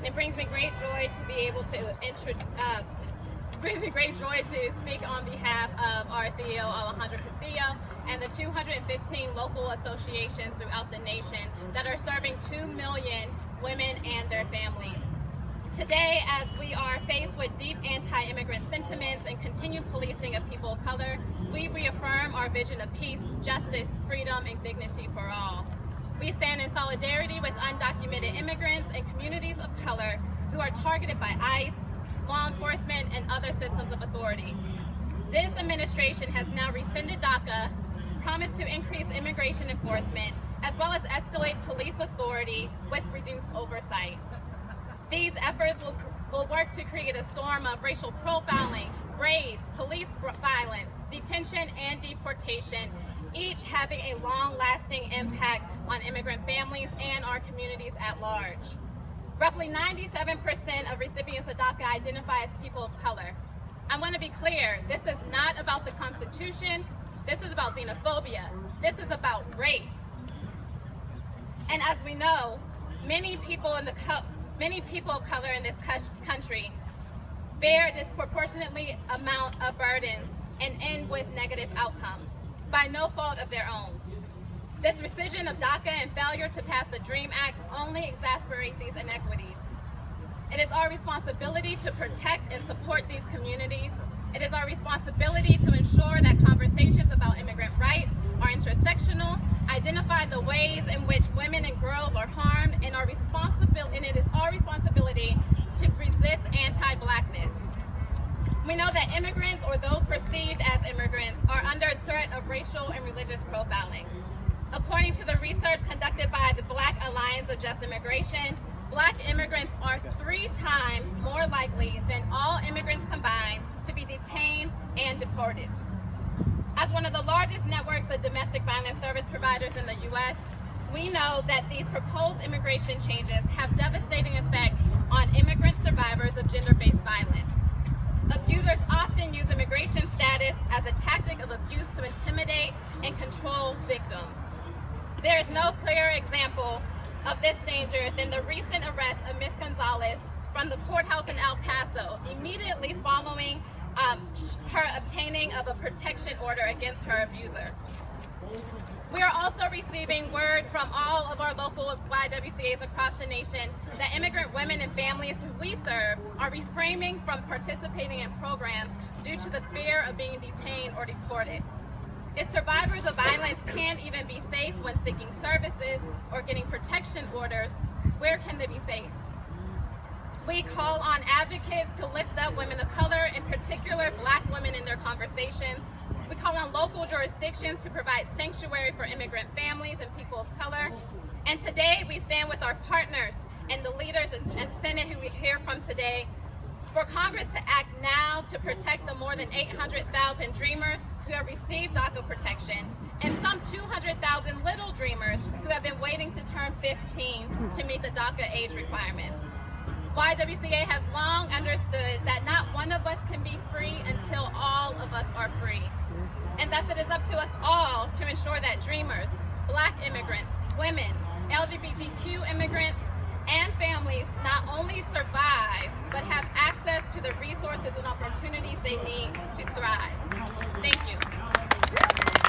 It brings me great joy to be able to speak on behalf of our CEO, Alejandro Castillo, and the 215 local associations throughout the nation that are serving 2 million women and their families. Today, as we are faced with deep anti-immigrant sentiments and continued policing of people of color, we reaffirm our vision of peace, justice, freedom, and dignity for all. We stand in solidarity with undocumented immigrants and communities of color who are targeted by ICE, law enforcement, and other systems of authority. This administration has now rescinded DACA, promised to increase immigration enforcement, as well as escalate police authority with reduced oversight. These efforts will work to create a storm of racial profiling, raids, police violence, detention, and deportation, each having a long-lasting impact on immigrant families and our communities at large. Roughly 97% of recipients of DACA identify as people of color. I want to be clear, this is not about the Constitution, this is about xenophobia, this is about race. And as we know, many people of color in this country bear disproportionately amount of burdens and end with negative outcomes by no fault of their own. This rescission of DACA and failure to pass the DREAM Act only exasperates these inequities. It is our responsibility to protect and support these communities. It is our responsibility to ensure that conversations about immigrant rights are intersectional, identify the ways in which women and girls are harmed, and it is our responsibility to resist anti-Blackness. We know that immigrants, or those perceived as immigrants, are under threat of racial and religious profiling. According to the research conducted by the Black Alliance of Just Immigration, Black immigrants are 3 times more likely than all immigrants combined to be detained and deported. As one of the largest networks of domestic violence service providers in the U.S., we know that these proposed immigration changes have devastating effects on immigrant survivors of gender-based violence. Abusers often use immigration status as a tactic of abuse to intimidate and control victims. There is no clearer example of this danger than the recent arrest of Ms. Gonzalez from the courthouse in El Paso, immediately following her obtaining of a protection order against her abuser. We are also receiving word from all of our local YWCAs across the nation that immigrant women and families who we serve are refraining from participating in programs due to the fear of being detained or deported. If survivors of violence can't even be safe when seeking services or getting protection orders, where can they be safe? We call on advocates to lift up women of color, in particular Black women, in their conversations. We call on local jurisdictions to provide sanctuary for immigrant families and people of color. And today we stand with our partners and the leaders in Senate who we hear from today for Congress to act now to protect the more than 800,000 Dreamers who have received DACA protection and some 200,000 little Dreamers who have been waiting to turn 15 to meet the DACA age requirement. YWCA has long understood that not one of us can be free until all of us are free. And thus it is up to us all to ensure that Dreamers, Black immigrants, women, LGBTQ immigrants, and families not only survive, but have access to the resources and opportunities they need to thrive. Thank you.